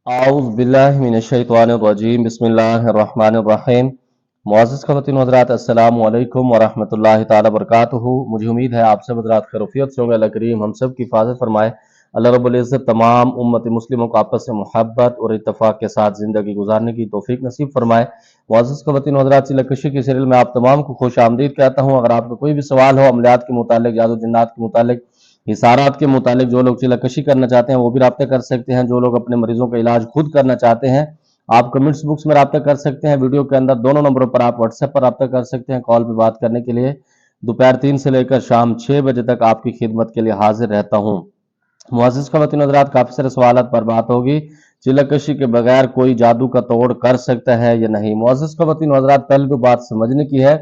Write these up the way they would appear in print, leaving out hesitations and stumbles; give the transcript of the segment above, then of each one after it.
आऊज़ बिल्लाहि मिनश्शैतानिर्रजीम बिस्मिल्लाहिर्रहमानिर्रहीम। मुअज़्ज़ज़ ख़वातीन व हज़रात, अस्सलामु अलैकुम व रहमतुल्लाहि तआला बरकातुहू। मुझे उम्मीद है आप सब हज़रात खैरियत से होंगे। अल्लाह करीम हम सब की हिफाज़त फरमाए। अल्लाह रब्बुल इज़्ज़त तमाम उम्मत मुस्लिमों को आपस में मोहब्बत और इत्तफ़ाक़ के साथ ज़िंदगी गुजारने की तौफ़ीक नसीब फरमाए। मुअज़्ज़ज़ ख़वातीन व हज़रात, सिलकशी की सीरियल में आप तमाम को खुश आमदीद कहता हूँ। अगर आपका कोई भी सवाल हो अमलियात के मुतालिक, जादू जिन्नात के मुतालिक, हिसारात के मुतालिक, जो लोग चिलकशी करना चाहते हैं वो भी राब्ता कर सकते हैं। जो लोग अपने मरीजों का इलाज खुद करना चाहते हैं आप कमेंट्स बुक्स में राब्ता कर सकते हैं। वीडियो के अंदर दोनों नंबरों पर आप व्हाट्सएप पर राब्ता कर सकते हैं। कॉल पर बात करने के लिए दोपहर 3 से लेकर शाम 6 बजे तक आपकी खिदमत के लिए हाजिर रहता हूँ। मुअज़्ज़ज़ ख़वातीन हज़रात, काफ़ी सारे सवालात पर बात होगी। चिलकशी के बगैर कोई जादू का तोड़ कर सकता है या नहीं। मुअज़्ज़ज़ ख़वातीन हज़रात, पहले तो बात समझने की है,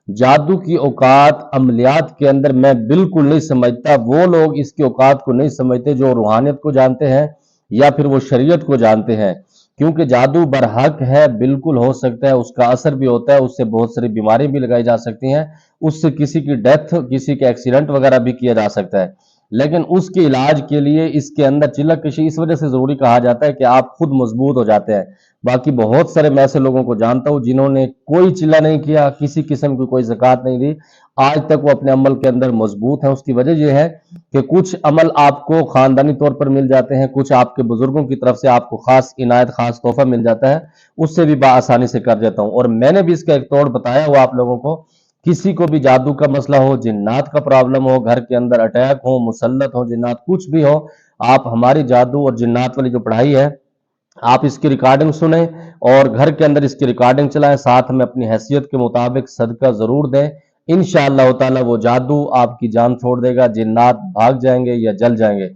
जादू की औकात अमलियात के अंदर मैं बिल्कुल नहीं समझता। वो लोग इसकी औकात को नहीं समझते जो रूहानियत को जानते हैं या फिर वो शरीयत को जानते हैं, क्योंकि जादू बरहक है, बिल्कुल हो सकता है, उसका असर भी होता है, उससे बहुत सारी बीमारी भी लगाई जा सकती हैं, उससे किसी की डेथ, किसी के एक्सीडेंट वगैरह भी किया जा सकता है। लेकिन उसके इलाज के लिए इसके अंदर चिलकशी इस वजह से जरूरी कहा जाता है कि आप खुद मजबूत हो जाते हैं। बाकी बहुत सारे मैं ऐसे लोगों को जानता हूं जिन्होंने कोई चिल्ला नहीं किया, किसी किस्म की कोई ज़कात नहीं दी, आज तक वो अपने अमल के अंदर मजबूत हैं। उसकी वजह यह है कि कुछ अमल आपको खानदानी तौर पर मिल जाते हैं, कुछ आपके बुजुर्गों की तरफ से आपको खास इनायत, खास तोहफा मिल जाता है, उससे भी आसानी से कर देता हूं। और मैंने भी इसका एक तोड़ बताया हुआ आप लोगों को। किसी को भी जादू का मसला हो, जिन्नात का प्रॉब्लम हो, घर के अंदर अटैक हो, मुसल्लत हो, जिन्नात कुछ भी हो, आप हमारी जादू और जिन्नात वाली जो पढ़ाई है आप इसकी रिकॉर्डिंग सुने और घर के अंदर इसकी रिकॉर्डिंग चलाएं, साथ में अपनी हैसियत के मुताबिक सदका जरूर दें। इंशाअल्लाह ताला वो जादू आपकी जान छोड़ देगा, जिन्नात भाग जाएंगे या जल जाएंगे।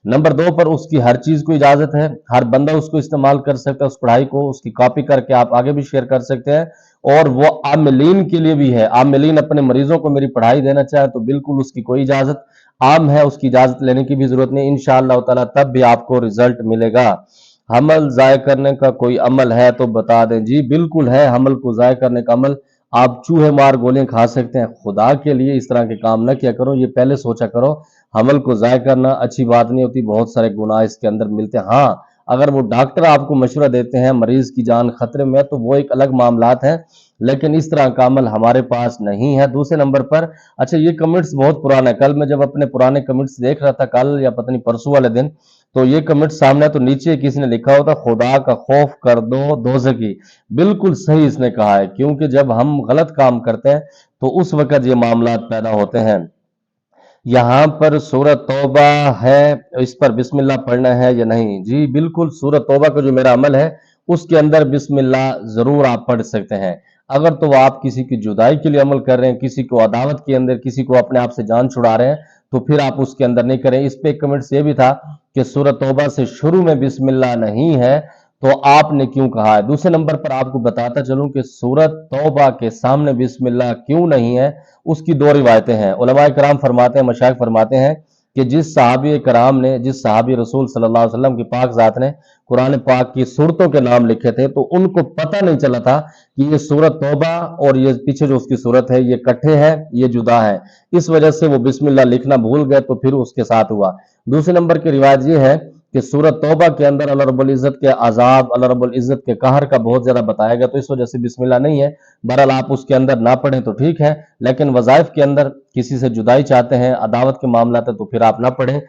नंबर 2 पर उसकी हर चीज को इजाजत है, हर बंदा उसको इस्तेमाल कर सकता है। उस पढ़ाई को, उसकी कॉपी करके आप आगे भी शेयर कर सकते हैं। और वो आमिलीन के लिए भी है। आमिलीन अपने मरीजों को मेरी पढ़ाई देना चाहे तो बिल्कुल उसकी कोई इजाजत आम है, उसकी इजाजत लेने की भी जरूरत नहीं। इंशाअल्लाह ताला तब भी आपको रिजल्ट मिलेगा। हमल ज़ाय करने का कोई अमल है तो बता दें। जी बिल्कुल है, हमल को ज़ाय करने का अमल। आप चूहे मार गोलियां खा सकते हैं, खुदा के लिए इस तरह के काम ना किया करो, ये पहले सोचा करो। हमल को ज़ाय करना अच्छी बात नहीं होती, बहुत सारे गुनाह इसके अंदर मिलते हैं। हाँ, अगर वो डॉक्टर आपको मशवरा देते हैं, मरीज की जान खतरे में है, तो वो एक अलग मामलात है, लेकिन इस तरह का अमल हमारे पास नहीं है। दूसरे नंबर पर, अच्छा ये कमेंट्स बहुत पुराना है, कल मैं जब अपने पुराने कमेंट्स देख रहा था, कल या पता नहीं परसों वाले दिन, तो ये कमेंट सामने, तो नीचे किसी ने लिखा होता, खुदा का खौफ कर दो दोज़खी। बिल्कुल सही इसने कहा है, क्योंकि जब हम गलत काम करते हैं तो उस वक्त ये मामलात पैदा होते हैं। यहाँ पर सूरत तौबा है, इस पर बिस्मिल्लाह पढ़ना है या नहीं? जी बिल्कुल, सूरत तौबा का जो मेरा अमल है उसके अंदर बिस्मिल्लाह जरूर आप पढ़ सकते हैं। अगर तो आप किसी की जुदाई के लिए अमल कर रहे हैं, किसी को अदावत के अंदर, किसी को अपने आप से जान छुड़ा रहे हैं, तो फिर आप उसके अंदर नहीं करें। इस पे एक कमेंट्स ये भी था कि सूरत तौबा से शुरू में बिस्मिल्लाह नहीं है, तो आपने क्यों कहा है? दूसरे नंबर पर आपको बताता चलूं कि सूरत तौबा के सामने बिस्मिल्लाह क्यों नहीं है। उसकी दो रिवायतें हैं। उलमाए कराम फरमाते हैं, मशाइख फरमाते हैं कि जिस सहाबी कराम ने, जिस सहाबी रसूल सल्लल्लाहु अलैहि वसल्लम की पाक जात ने कुरान पाक की सूरतों के नाम लिखे थे, तो उनको पता नहीं चला था कि ये सूरत तौबा और ये पीछे जो उसकी सूरत है ये इकट्ठे है, ये जुदा है। इस वजह से वो बिस्मिल्लाह लिखना भूल गए, तो फिर उसके साथ हुआ। दूसरे नंबर की रिवायत ये है कि सूरत तौबा के अंदर अल्लाह रब्बुल इज्जत के अजाब, अल्लाह रब्बुल इज्जत के कहर का बहुत ज्यादा बताया गया, तो इस वजह से बिस्मिल्लाह नहीं है। बहरहाल आप उसके अंदर ना पढ़ें तो ठीक है, लेकिन वज़ाइफ के अंदर किसी से जुदाई चाहते हैं, अदावत के मामला है, तो फिर आप ना पढ़ें,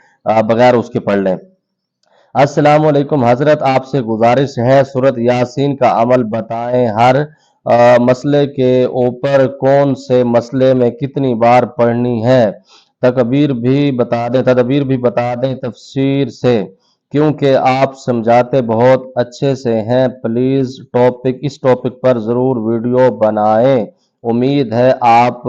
बगैर उसके पढ़ लें। अस्सलाम वालेकुम हजरत, आपसे गुजारिश है सूरत यासीन का अमल बताएं। हर मसले के ऊपर कौन से मसले में कितनी बार पढ़नी है? तदबीर भी बता दें तफसीर से, क्योंकि आप समझाते बहुत अच्छे से हैं। प्लीज इस टॉपिक पर जरूर वीडियो बनाएं। उम्मीद है आप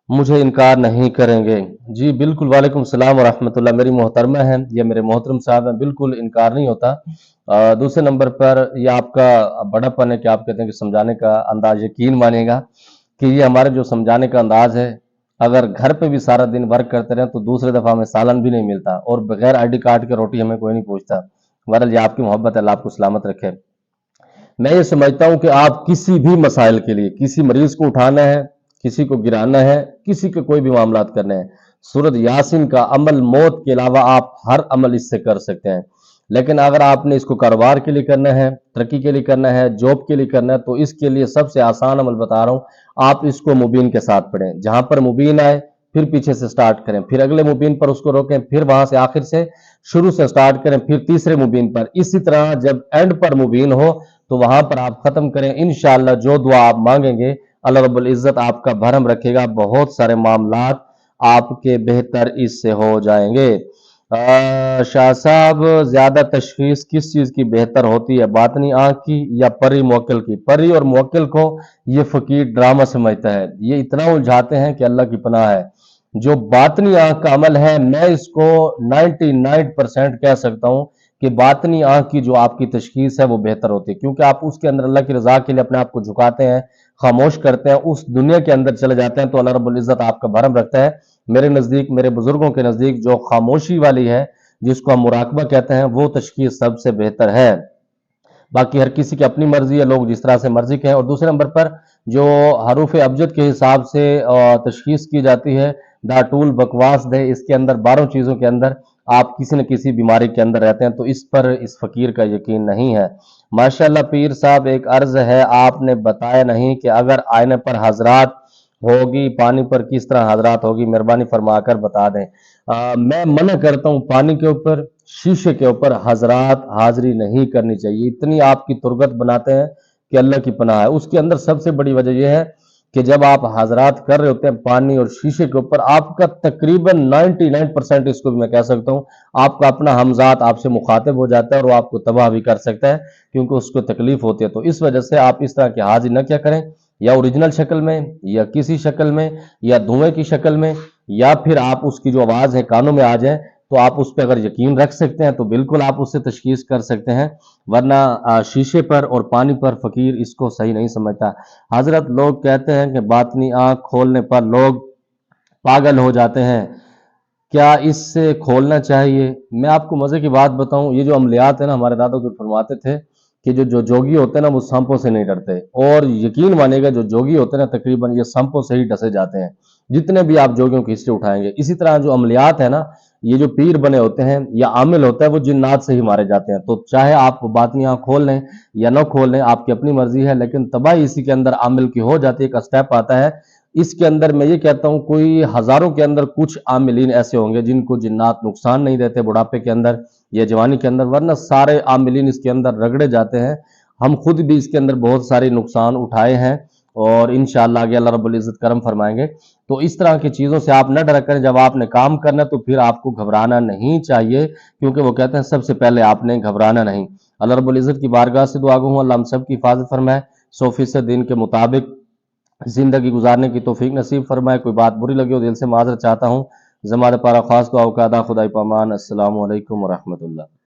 मुझे इनकार नहीं करेंगे। जी बिल्कुल, वालेकुम सलाम व रहमतुल्लाह। मेरी मोहतरमा है, ये मेरे मोहतरम साहब हैं, बिल्कुल इनकार नहीं होता। दूसरे नंबर पर ये आपका बड़ापन है कि आप कहते हैं कि समझाने का अंदाज, यकीन मानिएगा कि ये हमारे जो समझाने का अंदाज है, अगर घर पे भी सारा दिन वर्क करते रहे तो दूसरे दफा हमें सालन भी नहीं मिलता, और बगैर आईडी कार्ड के रोटी हमें कोई नहीं पूछता। बहरहाल ये आपकी मोहब्बत है, अल्लाह आपको सलामत रखे। मैं ये समझता हूं कि आप किसी भी मसाइल के लिए, किसी मरीज को उठाना है, किसी को गिराना है, किसी के कोई भी मामला करने हैं, सूरत यासीन का अमल, मौत के अलावा आप हर अमल इससे कर सकते हैं। لیکن اگر آپ نے اس کو کاروبار کے لیے کرنا ہے، ترقی کے لیے کرنا ہے، جاب کے لیے کرنا ہے، تو اس کے لیے سب سے آسان عمل بتا رہا ہوں، آپ اس کو مبین کے ساتھ پڑھیں۔ جہاں پر مبین آئے پھر پیچھے سے سٹارٹ کریں، پھر اگلے مبین پر اس کو روکیں، پھر وہاں سے آخر سے شروع سے سٹارٹ کریں، پھر تیسرے مبین پر، اسی طرح جب اینڈ پر مبین ہو تو وہاں پر آپ ختم کریں۔ انشاءاللہ جو دعا آپ مانگیں گے اللہ رب العزت آپ کا بھرم رکھے گا، بہت سارے معاملات آپ کے بہتر اس سے ہو جائیں گے۔ شاہ صاحب، زیادہ تشخیص کس چیز کی بہتر ہوتی ہے، باطنی آنکھ کی یا پری موکل کی؟ پری اور موکل کو یہ فقیر ڈرامہ سمجھتا ہے، یہ اتنا الجھاتے ہیں کہ اللہ کی پناہ ہے۔ جو باطنی آنکھ کا عمل ہے، میں اس کو 99% کہہ سکتا ہوں کہ باطنی آنکھ کی جو آپ کی تشخیص ہے وہ بہتر ہوتی ہے، کیونکہ آپ اس کے اندر اللہ کی رضا کے لیے اپنے آپ کو جھکاتے ہیں، خاموش کرتے ہیں، اس دنیا کے اندر چلے جاتے ہیں، تو اللہ رب العزت آپ کا بھرم رکھتا ہے۔ میرے نزدیک، میرے بزرگوں کے نزدیک جو خاموشی والی ہے، جس کو ہم مراقبہ کہتے ہیں، وہ تشخیص سب سے بہتر ہے۔ باقی ہر کسی کی اپنی مرضی ہے، لوگ جس طرح سے مرضی کہیں۔ اور دوسرے نمبر پر جو حروف ابجد کے حساب سے تشخیص کی جاتی ہے، دا ٹول بکواس دے، اس کے اندر 12 چیزوں کے اندر آپ کسی نہ کسی بیماری کے اندر رہتے ہیں، تو اس پر اس فقیر کا یقین نہیں ہے۔ ماشاءاللہ پیر صاحب، ایک عرض ہے، آپ نے بتایا نہیں کہ اگر آئینے پر حضرات ہوگی، پانی پر کس طرح حضرات ہوگی، مہربانی فرما کر بتا دیں۔ میں منع کرتا ہوں پانی کے اوپر، شیشے کے اوپر حضرات حاضری نہیں کرنی چاہیے، اتنی آپ کی تربت بناتے ہیں کہ اللہ کی پناہ ہے۔ اس کے اندر سب سے بڑی وجہ یہ ہے کہ جب آپ حضرات کر رہے ہوتے ہیں پانی اور شیشے کے اوپر، آپ کا تقریباً 99% اس کو بھی میں کہہ سکتا ہوں، آپ کا اپنا ہمذات آپ سے مخاطب ہو جاتا ہے اور وہ آپ کو تباہ بھی کر سکتا ہے، کیونکہ اس کو تکلیف ہوتی ہے۔ تو اس وجہ سے آپ اس طرح کی حاضری نہ کیا کریں، یا اوریجنل شکل میں، یا کسی شکل میں، یا دھوئیں کی شکل میں، یا پھر آپ اس کی جو آواز ہے کانوں میں آ جائیں، تو آپ اس پہ اگر یقین رکھ سکتے ہیں تو بالکل آپ اس سے تشخیص کر سکتے ہیں، ورنہ شیشے پر اور پانی پر فقیر اس کو صحیح نہیں سمجھتا۔ حضرت، لوگ کہتے ہیں کہ باطنی آنکھ کھولنے پر لوگ پاگل ہو جاتے ہیں، کیا اس سے کھولنا چاہیے؟ میں آپ کو مزے کی بات بتاؤں، یہ جو عملیات ہیں نا، ہمارے دادا جو فرماتے تھے کہ جو جوگی ہوتے ہیں نا، وہ سانپوں سے نہیں ڈرتے، اور یقین مانے گا جو جوگی ہوتے ہیں نا، تقریباً یہ سانپوں سے ہی ڈسے جاتے ہیں، جتنے بھی آپ جوگیوں کی ہسٹری اٹھائیں گے۔ اسی طرح جو عملیات ہیں نا، یہ جو پیر بنے ہوتے ہیں یا عامل ہوتا ہے، وہ جنات سے ہی مارے جاتے ہیں۔ تو چاہے آپ باطنی آنکھ کھول لیں یا نہ کھول لیں، آپ کی اپنی مرضی ہے، لیکن تباہی اسی کے اندر عامل کی ہو جاتی ہے۔ ایک اسٹیپ آتا ہے اس کے اندر، میں یہ کہتا ہوں کوئی ہزاروں کے اندر کچھ عاملین ایسے ہوں گے جن کو جنات نقصان نہیں دیتے بڑھاپے کے اندر یا جوانی کے اندر، ورنہ سارے عاملین اس کے اندر رگڑے جاتے ہیں۔ ہم خود بھی اس کے اندر بہت سارے نقصان اٹھائے ہیں، اور انشاءاللہ آگے اللہ رب العزت کرم فرمائیں گے۔ تو اس طرح کی چیزوں سے آپ نہ ڈرا کریں، جب آپ نے کام کرنا تو پھر آپ کو گھبرانا نہیں چاہیے، کیونکہ وہ کہتے ہیں سب سے پہلے آپ نے گھبرانا نہیں۔ اللہ رب العزت کی بارگاہ سے دعا گو ہوں، اللہ ہم سب کی حفاظت فرمائے، 100% دین کے مطابق زندگی گزارنے کی توفیق نصیب فرمائے۔ کوئی بات بری لگی ہو دل سے معذرت چاہتا ہوں۔ زمانہ پارا خاص دعا کا ادا، خدائی پامان۔ السلام علیکم ورحمۃ اللہ۔